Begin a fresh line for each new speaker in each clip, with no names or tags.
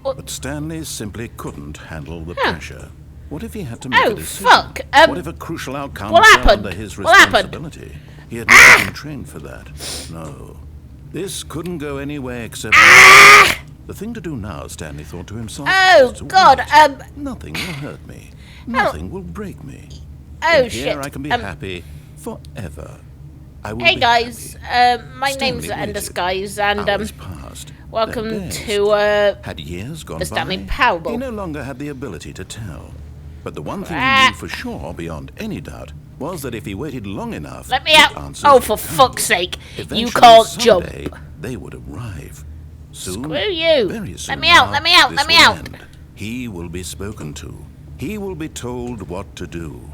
But Stanley simply couldn't handle the pressure. What if he had to make a decision?
Fuck!
What if a crucial outcome
what
fell
happened?
under his
What happened?
responsibility? He had never been trained for that. No. This couldn't go any way except... The thing to do now, Stanley thought to himself,
Oh,
is to
God,
wait. Nothing will hurt me. Nothing will break me.
Oh,
And here
shit.
I can be happy forever. I will
Hey
be
guys,
happy.
my name's
Stanley
Endless
waited.
Guys, and
Hours passed.
welcome
Then days.
to
Had years gone
the Stanley
by,
Parable.
he no longer had the ability to tell. But the one thing he knew for sure, beyond any doubt, was that if he waited long enough,
Let me
the
out!
answers
Oh,
would
for
come.
fuck's sake!
Eventually,
You can't jump.
someday, they would arrive. Soon,
Screw you!
very soon
Let me out!
now,
Let me out!
this
Let me
will
out!
end. He will be spoken to. He will be told what to do.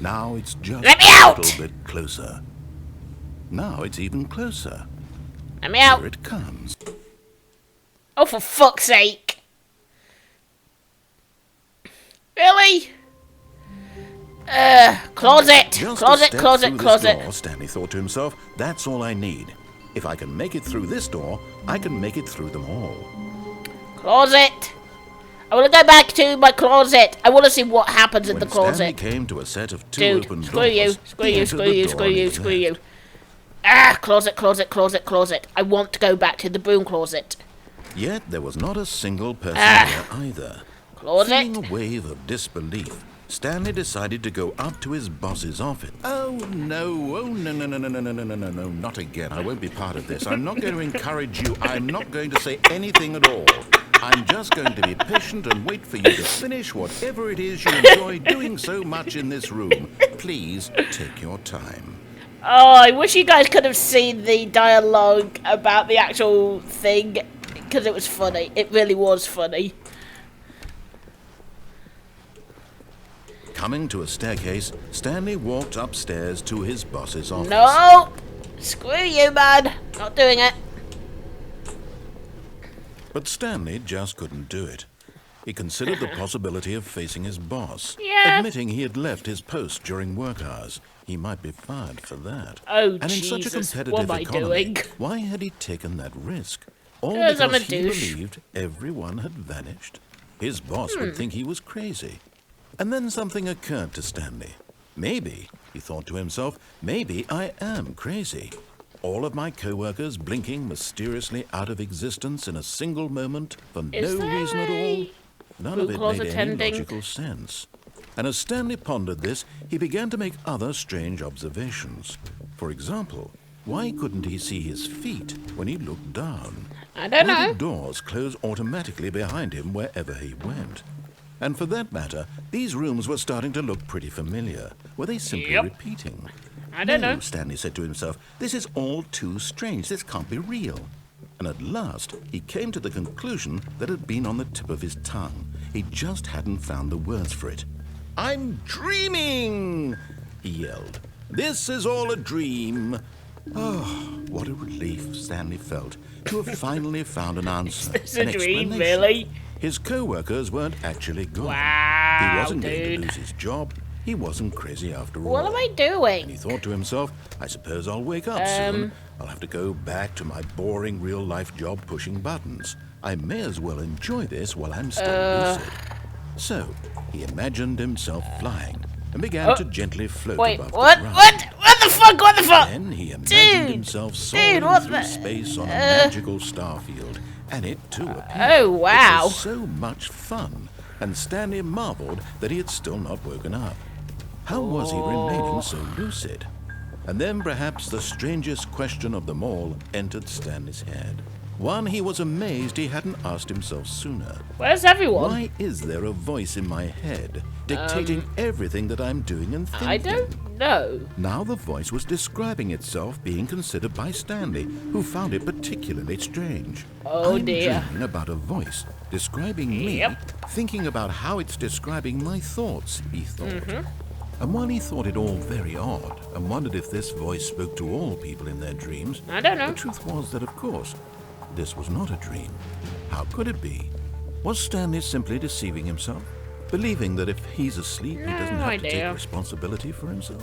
Now it's just
Let me
a
out!
little bit closer. Now it's even closer.
Let me out!
Here it comes.
Oh, for fuck's sake! Really? Closet!
Just a
Closet,
step
closet,
through
closet.
This door, Stanley thought to himself, that's all I need. If I can make it through this door, I can make it through them all.
Closet! I want to go back to my closet. I want to see what happens in
When
the closet.
Stanley came to a set of two
Dude,
open
screw you,
doors,
screw
he
you,
entered
screw
the
you,
door
screw
on
you,
his
screw you.
left.
Closet, closet, closet, closet. I want to go back to the broom closet.
Yet there was not a single person there either.
Closet.
Feeling a wave of disbelief, Stanley decided to go up to his boss's office. Oh no, not again. I won't be part of this. I'm not going to encourage you. I'm not going to say anything at all. I'm just going to be patient and wait for you to finish whatever it is you enjoy doing so much in this room. Please take your time.
Oh, I wish you guys could have seen the dialogue about the actual thing, because it was funny. It really was funny.
Coming to a staircase, Stanley walked upstairs to his boss's office.
No! Screw you, man. Not doing it.
But Stanley just couldn't do it. He considered the possibility of facing his boss,
Yeah.
admitting he had left his post during work hours. He might be fired for that.
Oh,
and in such a
Jesus,
competitive
what am I
economy,
doing?
why had he taken that risk? All
'Cause I'm a
because he
douche.
believed everyone had vanished. His boss
Hmm.
would think he was crazy. And then something occurred to Stanley. Maybe, he thought to himself, maybe I am crazy. All of my co-workers blinking mysteriously out of existence in a single moment for
Is
no
there
reason at all. None of it
closet
made any
attending?
logical sense. And as Stanley pondered this, he began to make other strange observations. For example, why couldn't he see his feet when he looked down?
I don't
Why
know.
did doors close automatically behind him wherever he went? And for that matter, these rooms were starting to look pretty familiar. Were they simply
Yep.
repeating?
I don't
No,
know.
Stanley said to himself, this is all too strange. This can't be real. And at last, he came to the conclusion that had been on the tip of his tongue. He just hadn't found the words for it. I'm dreaming, he yelled. This is all a dream. Oh, what a relief Stanley felt to have finally found an answer.
It's
an
a dream,
explanation.
really?
His co-workers weren't actually gone.
Wow,
He wasn't going
dude.
to lose his job. He wasn't crazy after all.
What am I
And he
doing?
thought to himself, I suppose I'll wake up soon. I'll have to go back to my boring real-life job pushing buttons. I may as well enjoy this while I'm still lucid. So, he imagined himself flying and began to gently float
Wait,
above
what?
the ground.
What the fuck? What the fuck?
Then he imagined
Dude,
himself soaring
what
through
the-
space on a magical starfield, and it too appeared.
Oh, wow.
It was so much fun, and Stanley marveled that he had still not woken up. How was he remaining so lucid? And then perhaps the strangest question of them all entered Stanley's head. One he was amazed he hadn't asked himself sooner.
Where's everyone?
Why is there a voice in my head dictating everything that I'm doing and thinking?
I don't know.
Now the voice was describing itself being considered by Stanley, who found it particularly strange.
Oh,
I'm
dear.
dreaming about a voice describing me,
Yep.
thinking about how it's describing my thoughts, he thought.
Mm-hmm.
And while he thought it all very odd, and wondered if this voice spoke to all people in their dreams,
I don't know.
the truth was that, of course, this was not a dream. How could it be? Was Stanley simply deceiving himself? Believing that if he's asleep, he doesn't
No
have to
idea.
take responsibility for himself?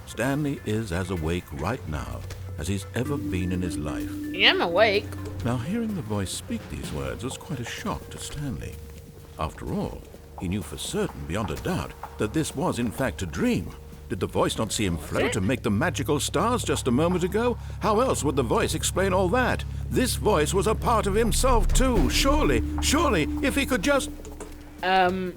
Stanley is as awake right now as he's ever been in his life.
Yeah, I'm awake.
Now, hearing the voice speak these words was quite a shock to Stanley. After all, he knew for certain, beyond a doubt, that this was in fact a dream. Did the voice not see him float and make the magical stars just a moment ago? How else would the voice explain all that? This voice was a part of himself too. Surely, if he could just...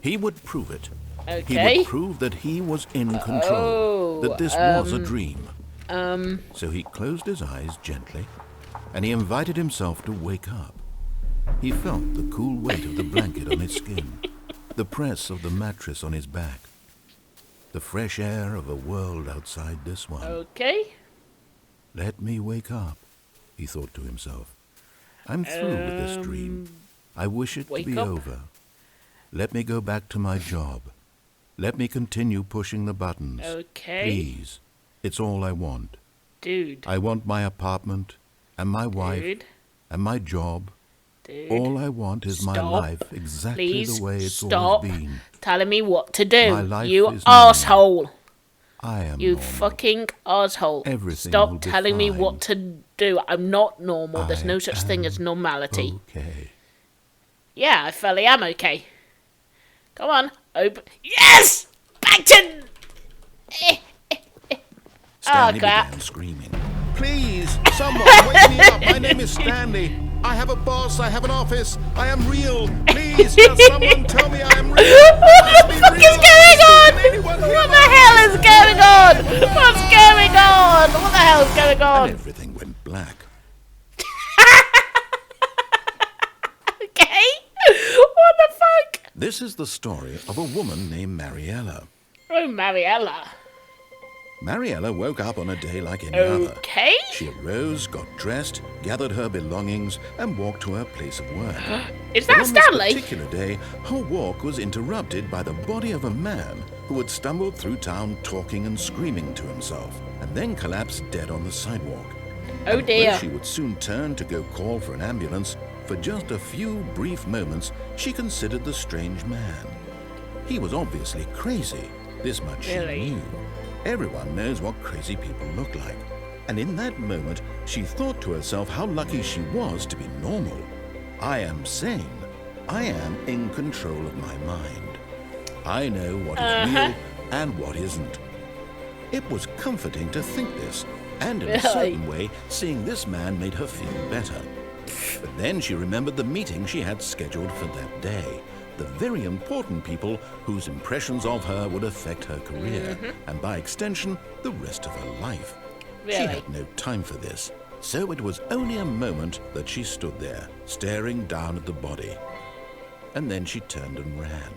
He would prove it.
Okay.
He would prove that he was in control, that this was a dream. So he closed his eyes gently, and he invited himself to wake up. He felt the cool weight of the blanket on his skin, the press of the mattress on his back, the fresh air of a world outside this one.
Okay.
Let me wake up, he thought to himself. I'm through with this dream. I wish it to be over. Let me go back to my job. Let me continue pushing the buttons.
Okay.
Please. It's all I want.
Dude.
I want my apartment, and my wife, and my job.
Dude.
All I want is my life exactly the way it's always been.
Telling me what to do.
My life
You
is
asshole.
I am
You
normal.
fucking asshole.
Everything will
Stop
be
telling me
fine.
what to do. I'm not normal. There's no such thing as normality.
Okay.
Yeah, I fairly am okay. Come on, open. Yes! Back to...
Stanley
crap.
began screaming. Please, someone wake me up. My name is Stanley. I have a boss. I have an office. I am real. Please, can someone tell me I am real?
What the fuck is going on? What the hell is going on? What's going on? What the hell is going on?
And everything went black.
Okay. What the fuck?
This is the story of a woman named Mariella.
Oh, Mariella.
Mariella woke up on a day like any other.
Okay.
She arose, got dressed, gathered her belongings, and walked to her place of work.
Is
But
that
on
Stanley?
this particular day, her walk was interrupted by the body of a man who had stumbled through town talking and screaming to himself, and then collapsed dead on the sidewalk.
Oh dear.
Though she would soon turn to go call for an ambulance, for just a few brief moments she considered the strange man. He was obviously crazy. This much
Really?
she knew. Everyone knows what crazy people look like. And in that moment, she thought to herself how lucky she was to be normal. I am sane. I am in control of my mind. I know what is real and what isn't. It was comforting to think this, and in a certain way, seeing this man made her feel better. But then she remembered the meeting she had scheduled for that day. The very important people whose impressions of her would affect her career, and by extension, the rest of her life. She
Really?
had no time for this, so it was only a moment that she stood there, staring down at the body. And then she turned and ran.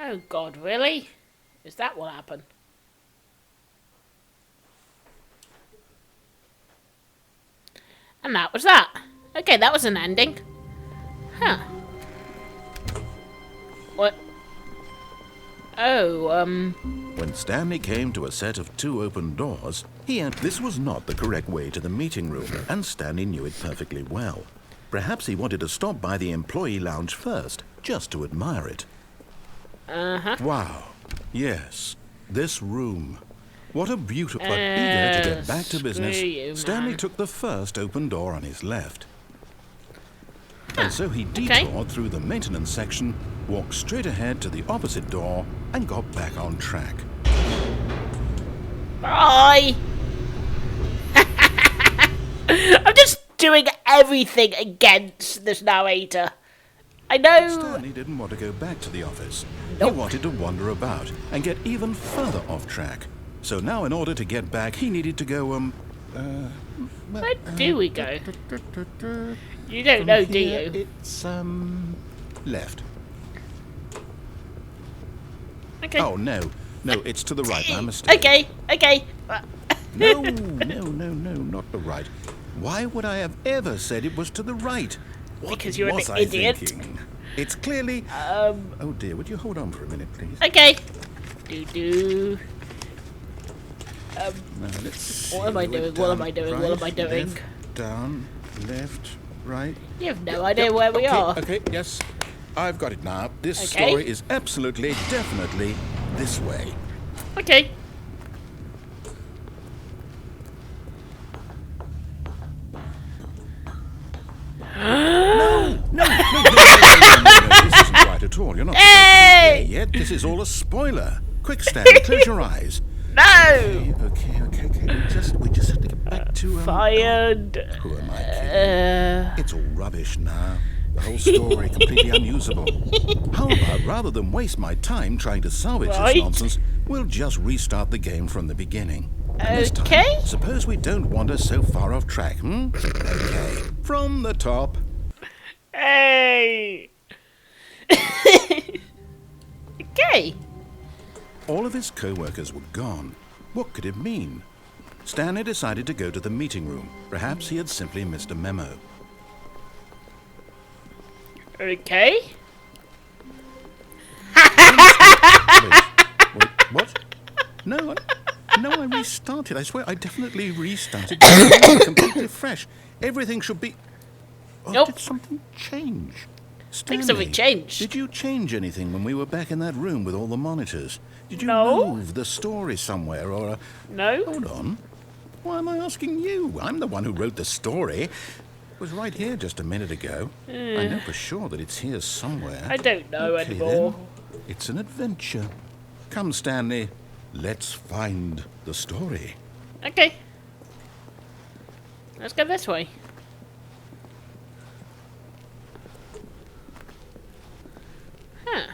Oh God, really? Is that what happened? And that was that. Okay, that was an ending. Huh. What? Oh,
When Stanley came to a set of 2 open doors, this was not the correct way to the meeting room, and Stanley knew it perfectly well. Perhaps he wanted to stop by the employee lounge first, just to admire it. Wow. Yes, this room. What a beautiful... But eager to get back to business,
screw you,
Stanley
man.
took the first open door on his left. And so he detoured through the maintenance section, walked straight ahead to the opposite door, and got back on track.
bye! I'm just doing everything against this narrator. I know...
Stanley didn't want to go back to the office.
Nope.
He wanted to wander about and get even further off track. So now in order to get back, he needed to go,
Where do we go? You don't know, do you?
It's, left.
Okay.
Oh, no. No, it's to the right. My mistake.
Okay.
No, not the right. Why would I have ever said it was to the right? What
Because you're an
was I
idiot.
thinking? It's clearly... Oh, dear. Would you hold on for a minute, please?
Okay. Do.
Now, let's see.
What am I
We're
doing? What
down,
am I doing? What am I doing?
Left, down, left, right.
You have no idea where we are.
Okay, yes. I've got it now. This
Okay.
story is absolutely, definitely this way.
Okay.
forget this is all a spoiler. Quick, Stanley, close your eyes.
No!
Okay. We just have to get back to
Fired.
Who am I kidding? It's all rubbish now. The whole story completely unusable. How about, rather than waste my time trying to salvage
Right.
this nonsense, we'll just restart the game from the beginning. And this
Okay.
time, suppose we don't wander so far off track, Okay, from the top.
Hey! Okay.
All of his co-workers were gone. What could it mean? Stanley decided to go to the meeting room. Perhaps he had simply missed a memo.
Okay.
Wait, what? No, I restarted. I swear, I definitely restarted. Completely fresh. Everything should be... Oh,
Nope.
did something change?
I think
Stanley,
something changed.
did you change anything when we were back in that room with all the monitors? Did you
No.
move the story somewhere or...
No?
Hold on. Why am I asking you? I'm the one who wrote the story. It was right here just a minute ago. I know for sure that it's here somewhere.
I don't know
Okay,
anymore.
then. It's an adventure. Come, Stanley. Let's find the story.
Okay. Let's go this way. Huh.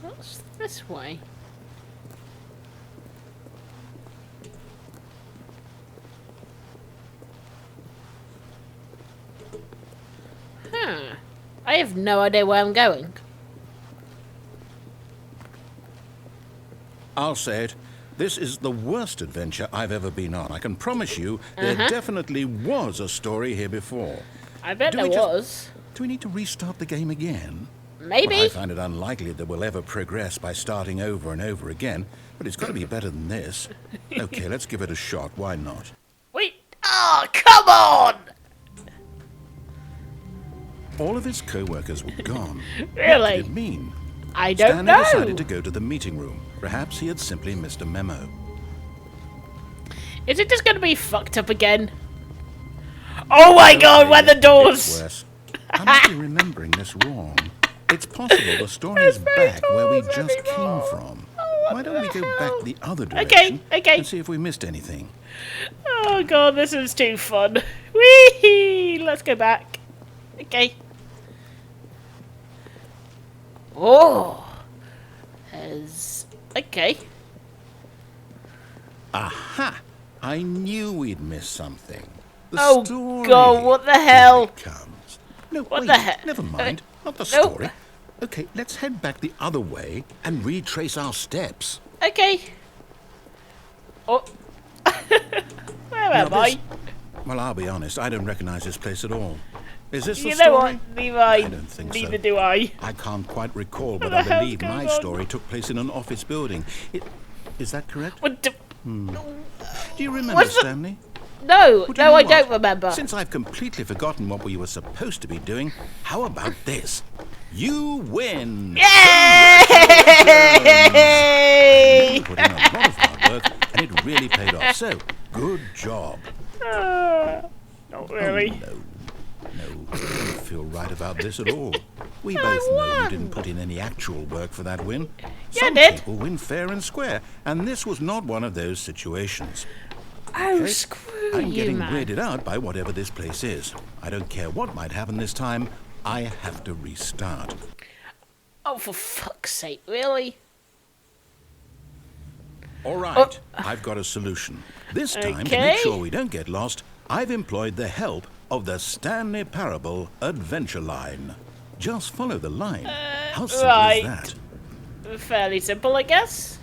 What's this way? Huh. I have no idea where I'm going.
I'll say it. This is the worst adventure I've ever been on. I can promise you there definitely was a story here before.
I bet
Do
there
we just-
was.
Do we need to restart the game again?
Maybe.
Well, I find it unlikely that we'll ever progress by starting over and over again, but it's got to be better than this. Okay, let's give it a shot. Why not?
Wait. Oh, come on!
All of his co-workers were gone. What
Really?
did it mean?
I don't
Stanley
know.
decided to go to the meeting room. Perhaps he had simply missed a memo.
Is it just going to be fucked up again? Oh my god, where the
It's
doors?
worse. I might be remembering this wrong. It's possible the story is back where we just came from. Why don't we go back the other direction
Okay.
and see if we missed anything?
Oh god, this is too fun. Whee! Let's go back. Okay. Oh. Okay.
Aha! I knew we'd missed something. The
Oh
story.
god, what the hell?
Here it comes. No,
What
wait,
the he-
never mind. Not the
no.
story. Okay, let's head back the other way and retrace our steps.
Okay. Oh. Where am
Now
I?
this- Well, I'll be honest, I don't recognize this place at all. Is this the
You
story?
know what? Neither I.
don't think so.
Neither do I.
I can't quite recall, but
the
I
hell's
believe my
going on?
story took place in an office building. Is that correct?
What the...
Do you remember,
What's the-
Stanley?
No,
Well, do you
no,
know
I
what?
don't remember.
Since I've completely forgotten what we were supposed to be doing, how about this? You win!
Yay!
You put in a lot of hard work, and it really paid off. So, good job.
Not really.
No, I don't feel right about this at all. We both know you didn't put in any actual work for that win.
Yeah, I
Some
did.
people win fair and square, and this was not one of those situations.
Oh,
Okay?
screw
I'm
you,
getting
man.
weirded out by whatever this place is. I don't care what might happen this time. I have to restart.
Oh, for fuck's sake, really?
All right, I've got a solution. This time, to
Okay.
make sure we don't get lost, I've employed the help of the Stanley Parable Adventure Line. Just follow the line. How simple
right.
is that?
Fairly simple, I guess.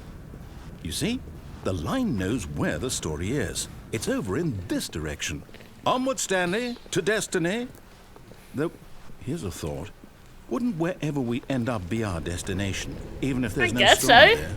You see, the line knows where the story is. It's over in this direction. Onward, Stanley, to destiny. Though, here's a thought. Wouldn't wherever we end up be our destination, even if there's
I
no
guess
story
so.
there?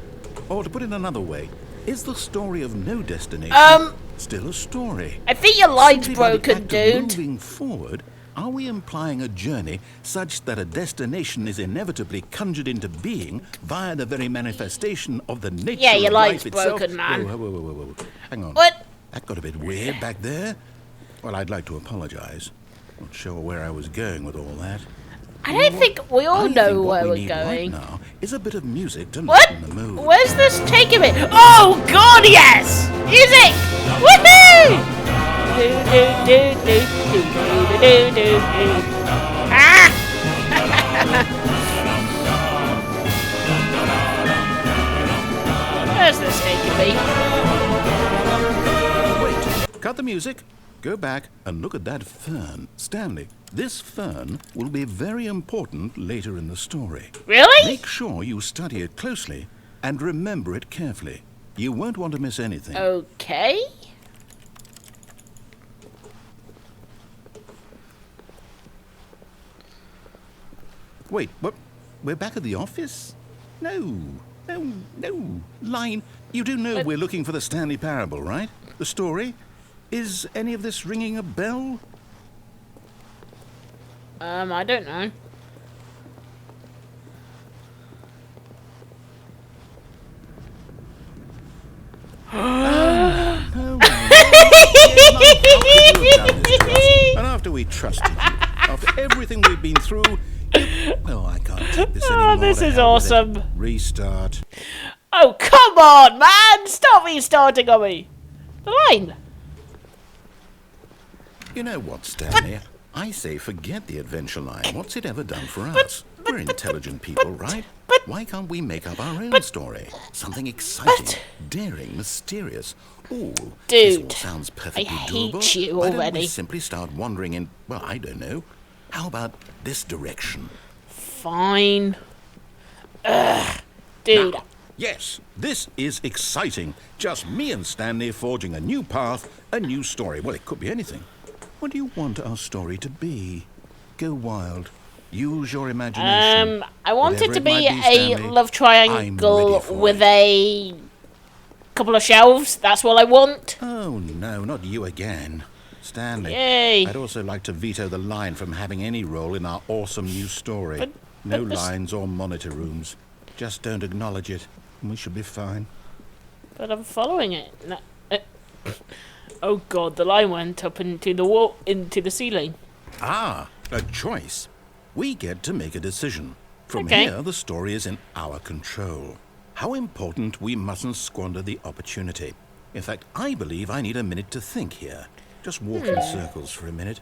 Or to put it another way, is the story of no destination still a story?
I think your line's
Simply by the
broken,
act of
dude.
Moving forward, are we implying a journey such that a destination is inevitably conjured into being via the very manifestation of the nature
Yeah, your
of
line's
life itself?
broken, man.
Whoa. Hang on.
What?
That got a bit weird back there. Well, I'd like to apologize. Not sure where I was going with all that.
I don't think we all
I
know
think what
where
we
we're
need
going.
right now is a bit of music to
What?
lighten the mood.
Where's this taking me? Oh God, yes! Music! Woohoo! Do do do do do do do do do. Ah! Where's this taking me?
Wait, cut the music. Go back and look at that fern. Stanley, this fern will be very important later in the story.
Really?
Make sure you study it closely and remember it carefully. You won't want to miss anything.
Okay.
Wait, what? We're back at the office? No. Line, you do know we're looking for the Stanley Parable, right? The story? Is any of this ringing a bell?
I don't know.
No. And after we trusted you, after everything we've been through, oh, I can't take this anymore.
Oh, this
To
is
hell with it.
awesome.
Restart.
Oh, come on, man! Stop restarting on me. The line.
You know what, Stanley? I say forget the adventure line. What's it ever done for us? We're intelligent people, right? Why can't we make up our own story? Something exciting, daring, mysterious. Ooh, this all
Dude,
sounds perfectly
I hate
doable.
you
Why don't we
already.
simply start wandering in, well, I don't know. How about this direction?
Fine. Dude.
Now, yes, this is exciting. Just me and Stanley forging a new path, a new story. Well, it could be anything. What do you want our story to be? Go wild. Use your imagination.
I want it
Whatever
to be
might
a
Stanley,
love triangle
ready for
with
it.
a couple of shelves. That's what I want.
Oh, no, not you again. Stanley,
Yay.
I'd also like to veto the line from having any role in our awesome new story. No
this-
lines or monitor rooms. Just don't acknowledge it, and we should be fine.
But I'm following it. No, oh God, the line went up into the wall, into the ceiling.
Ah, a choice. We get to make a decision. From
Okay.
here, the story is in our control. How important we mustn't squander the opportunity. In fact, I believe I need a minute to think here. Just walk in circles for a minute.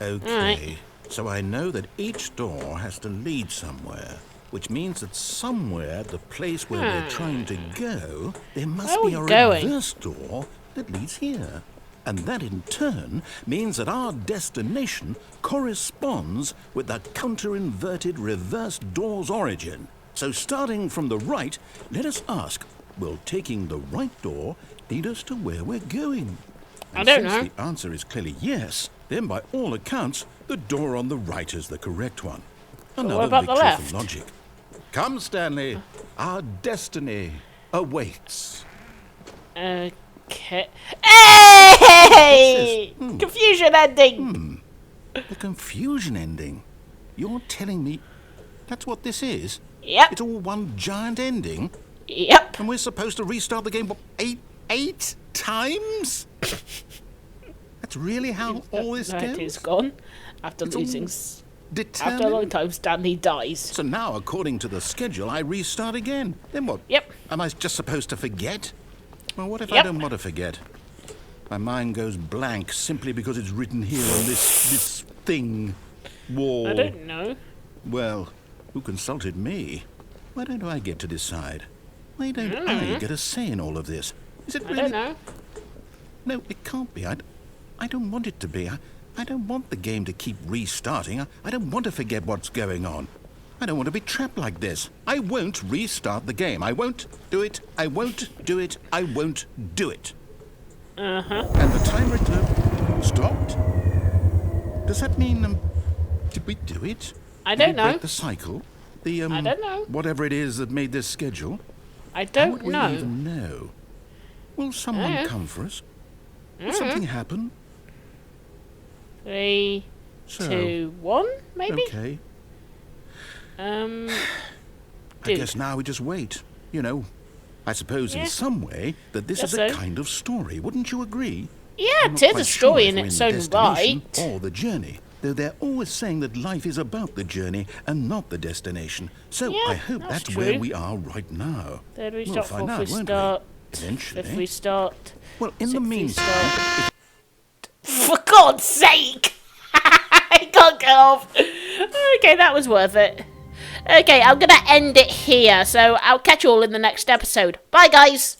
Okay,
Alright.
so I know that each door has to lead somewhere, which means that somewhere at the place where we're trying to go, there must
Where are
be a
we going?
reverse door that leads here. And that in turn means that our destination corresponds with the counter-inverted reverse door's origin. So starting from the right, let us ask, will taking the right door lead us to where we're going?
I don't
since
know.
the answer is clearly yes, then by all accounts, the door on the right is the correct one. Another
about the
victory
left?
for logic. Come, Stanley. Our destiny awaits.
Okay. Hey!
What's this?
Confusion ending.
The confusion ending. You're telling me that's what this is?
Yep.
It's all one giant ending?
Yep.
And we're supposed to restart the game, what, eight times? That's really how all this
That
goes?
is gone. After
It's all
losing.
Determined?
After a long time, Stanley dies.
So now, according to the schedule, I restart again. Then what?
Yep.
Am I just supposed to forget? Well, what if I
Yep.
don't want to forget? My mind goes blank simply because it's written here on this thing, wall.
I don't know.
Well, who consulted me? Why don't I get to decide? Why don't I get a say in all of this? Is it
I
really?
don't know.
No, it can't be. I don't want it to be. I don't want the game to keep restarting. I don't want to forget what's going on. I don't want to be trapped like this. I won't restart the game. I won't do it. I won't do it. I won't do it. And the timer stopped? Does that mean, did we do it?
I
Did
don't
we
know.
break the cycle? The,
I don't know.
Whatever it is that made this schedule?
I
How
don't
would we
know.
even know? Will someone
Yeah.
come for us? Will something happen?
3,
So,
2, 1, maybe?
okay.
Um,
I
dude.
guess now we just wait. You know, I suppose
Yeah.
in some way that this
Guess
is a
so.
kind of story. Wouldn't you agree?
yeah,
I'm
it
not
is
quite
a story
sure
in
if we're
its
the
own
destination
right.
or the journey. though they're always saying that life is about the journey and not the destination. So
Yeah,
I hope
that's
that's where
true.
we are right now.
Third
We'll
restart,
find
fourth
out, won't we?
restart,
Eventually.
fifth restart.
Well, in the
sixth
meantime,
restart. For God's sake! I can't get off. Okay, that was worth it. Okay, I'm gonna end it here, so I'll catch you all in the next episode. Bye, guys!